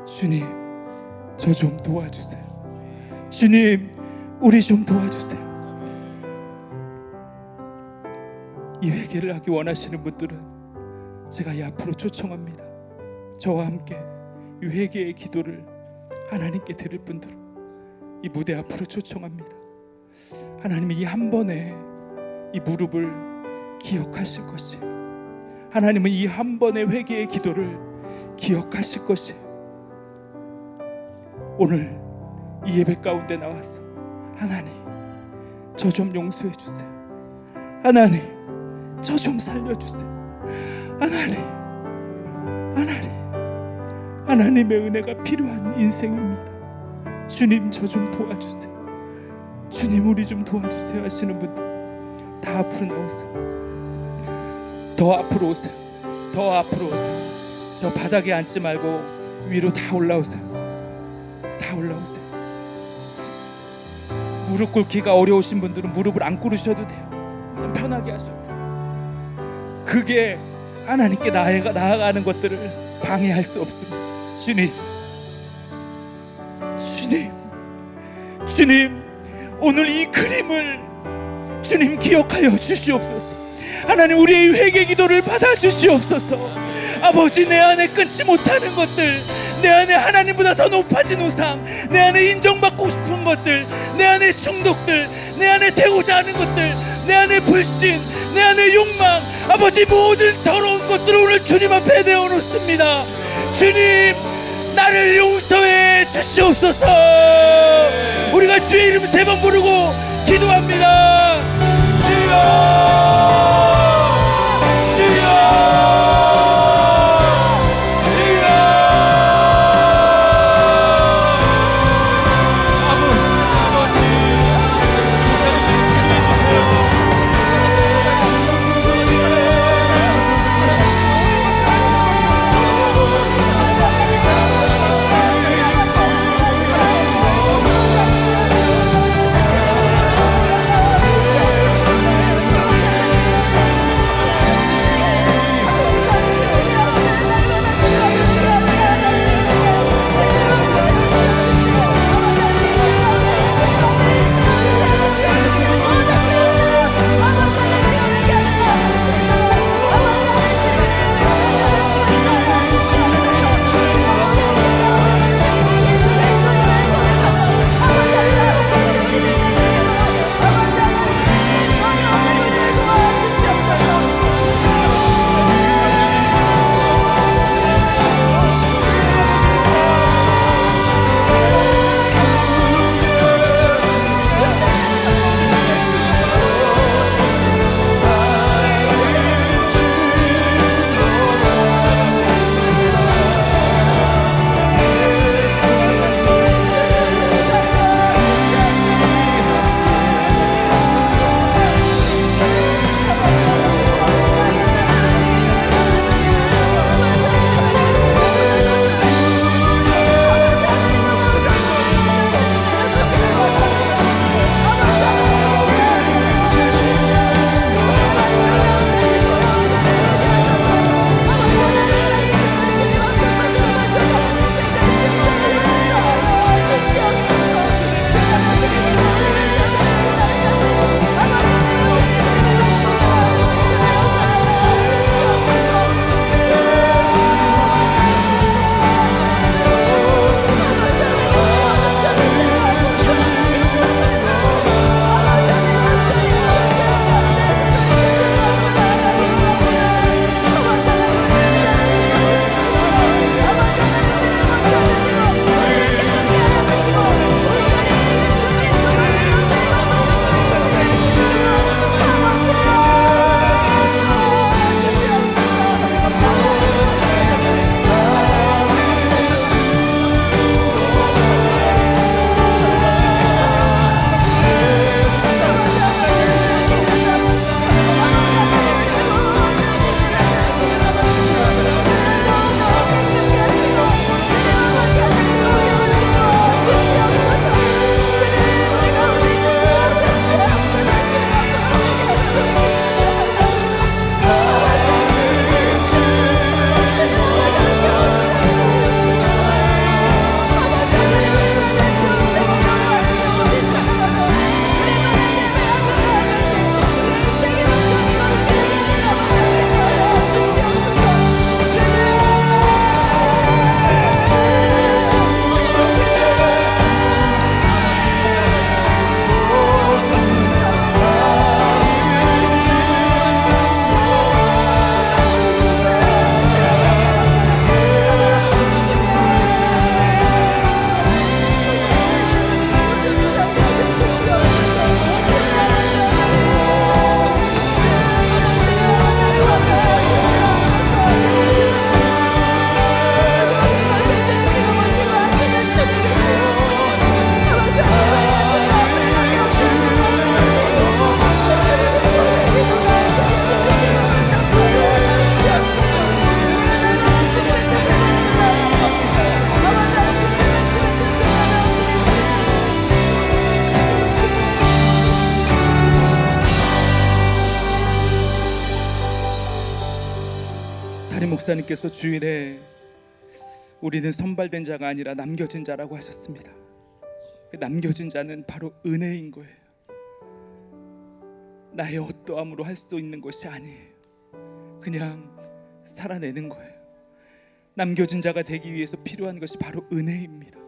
주님 저 좀 도와주세요. 주님 우리 좀 도와주세요. 이 회개를 하기 원하시는 분들은 제가 이 앞으로 초청합니다. 저와 함께 이 회개의 기도를 하나님께 드릴 분들 이 무대 앞으로 초청합니다. 하나님이 이 한 번에 이 무릎을 기억하실 것이에요. 하나님은 이 한 번의 회개의 기도를 기억하실 것이에요. 오늘 이 예배 가운데 나와서 하나님 저 좀 용서해 주세요. 하나님 저 좀 살려주세요. 하나님의 은혜가 필요한 인생입니다. 주님 저 좀 도와주세요. 주님 우리 좀 도와주세요 하시는 분들 다 앞으로 나오세요. 더 앞으로 오세요. 더 앞으로 오세요. 저 바닥에 앉지 말고 위로 다 올라오세요. 다 올라오세요. 무릎 꿇기가 어려우신 분들은 무릎을 안 꿇으셔도 돼요. 그냥 편하게 하셔도 돼요. 그게 하나님께 나아가는 것들을 방해할 수 없습니다. 주님 오늘 이 그림을 주님 기억하여 주시옵소서. 하나님 우리의 회개 기도를 받아주시옵소서. 아버지 내 안에 끊지 못하는 것들, 내 안에 하나님보다 더 높아진 우상, 내 안에 인정받고 싶은 것들, 내 안에 중독들, 내 안에 되고자 하는 것들, 내 안에 불신, 내 안에 욕망, 아버지 모든 더러운 것들을 오늘 주님 앞에 내어놓습니다. 주님 나를 용서해 주시옵소서. 우리가 주의 이름 3번 부르고 기도합니다. 주여 담임 목사님께서 주일에 우리는 선발된 자가 아니라 남겨진 자라고 하셨습니다. 그 남겨진 자는 바로 은혜인 거예요. 나의 어떠함으로 할 수 있는 것이 아니에요. 그냥 살아내는 거예요. 남겨진 자가 되기 위해서 필요한 것이 바로 은혜입니다.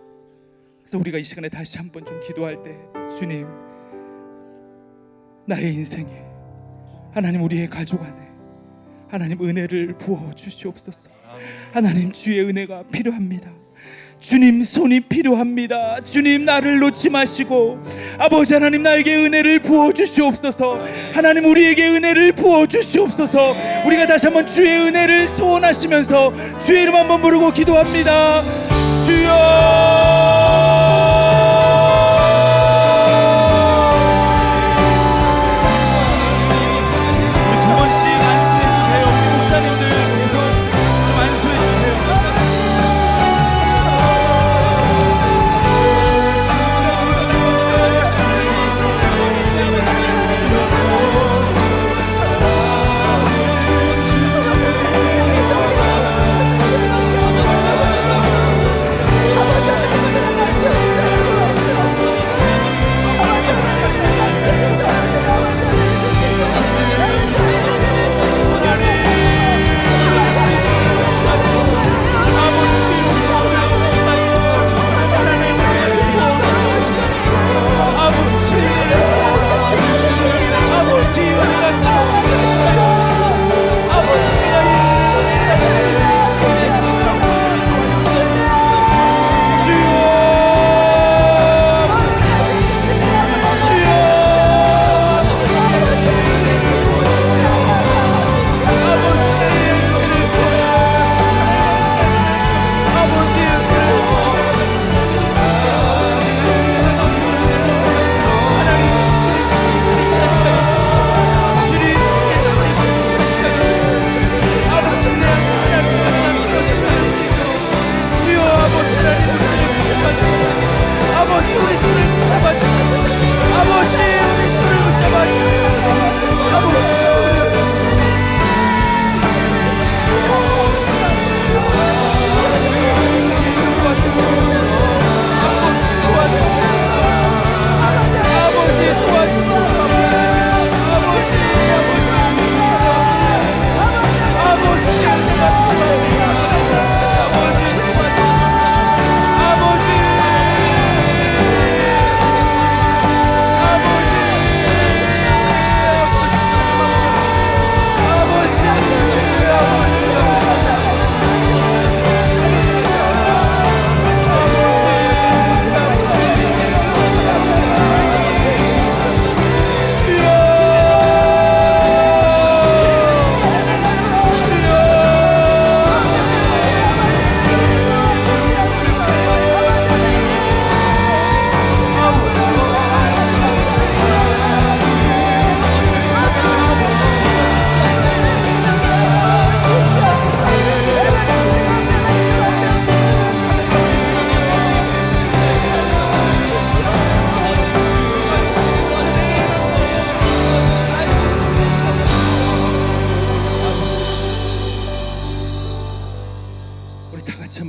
그래서 우리가 이 시간에 다시 한번 좀 기도할 때, 주님, 나의 인생에, 하나님 우리의 가족 안에 하나님 은혜를 부어 주시옵소서. 하나님 주의 은혜가 필요합니다. 주님 손이 필요합니다. 주님 나를 놓지 마시고 아버지 하나님 나에게 은혜를 부어 주시옵소서. 하나님 우리에게 은혜를 부어 주시옵소서. 우리가 다시 한번 주의 은혜를 소원하시면서 주의 이름 한번 부르고 기도합니다. 주여,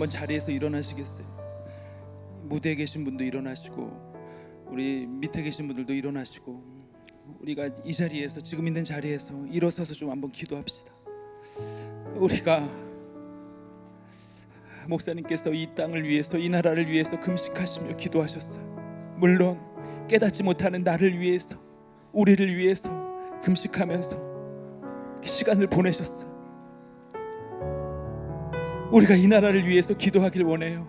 자리에서 일어나시겠어요? 무대에 계신 분도 일어나시고 우리 밑에 계신 분들도 일어나시고 우리가 이 자리에서 지금 있는 자리에서 일어서서 좀 한번 기도합시다. 우리가 목사님께서 이 땅을 위해서 이 나라를 위해서 금식하시며 기도하셨어요. 물론 깨닫지 못하는 나를 위해서 우리를 위해서 금식하면서 시간을 보내셨어요. 우리가 이 나라를 위해서 기도하길 원해요.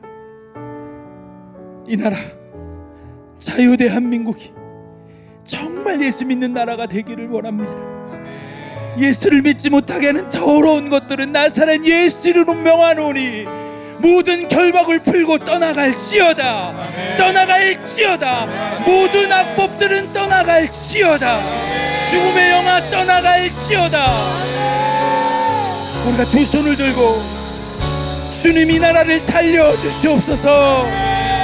이 나라 자유대한민국이 정말 예수 믿는 나라가 되기를 원합니다. 예수를 믿지 못하게 하는 더러운 것들은 나사렛 예수 이름으로 명하노니 모든 결박을 풀고 떠나갈지어다. 떠나갈지어다. 모든 악법들은 떠나갈지어다. 죽음의 영아 떠나갈지어다. 우리가 두 손을 들고 주님 이 나라를 살려주시옵소서.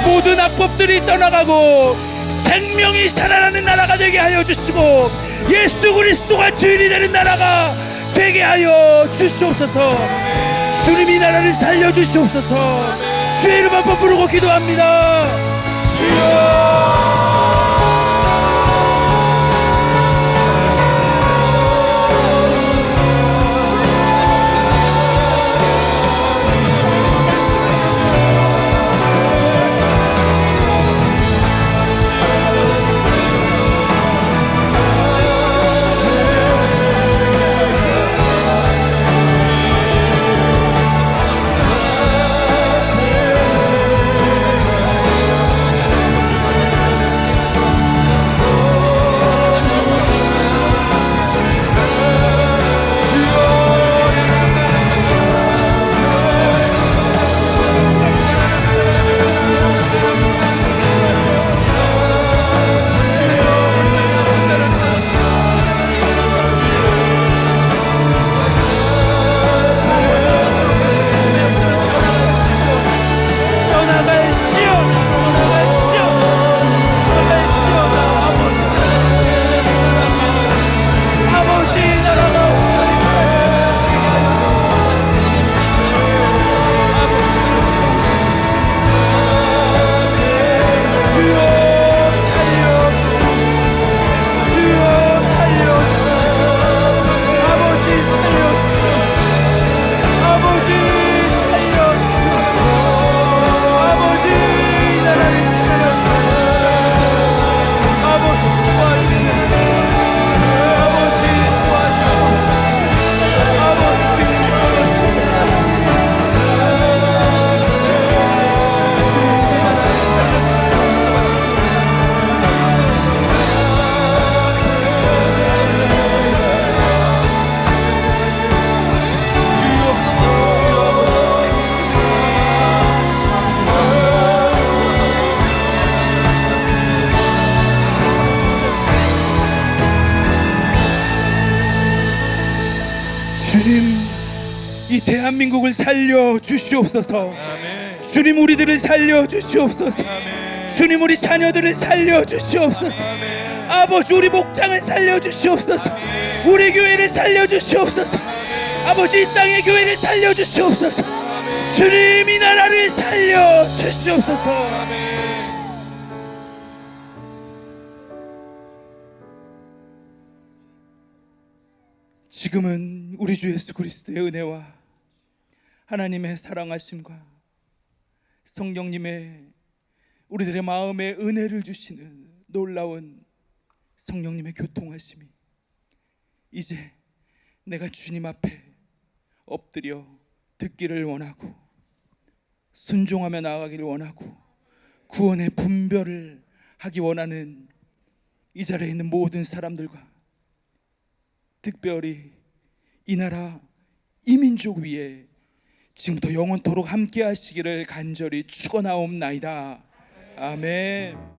모든 악법들이 떠나가고 생명이 살아나는 나라가 되게 하여 주시고 예수 그리스도가 주인이 되는 나라가 되게 하여 주시옵소서. 주님 이 나라를 살려 주시옵소서. 주의 이름 한번 부르고 기도합니다. 주여. 주님, 이 대한민국을 살려 주시옵소서. 주님, 우리들을 살려 주시옵소서. 주님, 우리 자녀들을 살려 주시옵소서. 아버지, 우리 목장을 살려 주시옵소서. 우리 교회를 살려 주시옵소서. 아버지, 이 땅의 교회를 살려 주시옵소서. 주님, 이 나라를 살려 주시옵소서. 지금은 우리 주 예수 그리스도의 은혜와 하나님의 사랑하심과 성령님의 우리들의 마음에 은혜를 주시는 놀라운 성령님의 교통하심이 이제 내가 주님 앞에 엎드려 듣기를 원하고 순종하며 나아가기를 원하고 구원의 분별을 하기 원하는 이 자리에 있는 모든 사람들과 특별히 이 나라 이 민족 위에 지금부터 영원토록 함께 하시기를 간절히 축원하옵나이다. 아멘.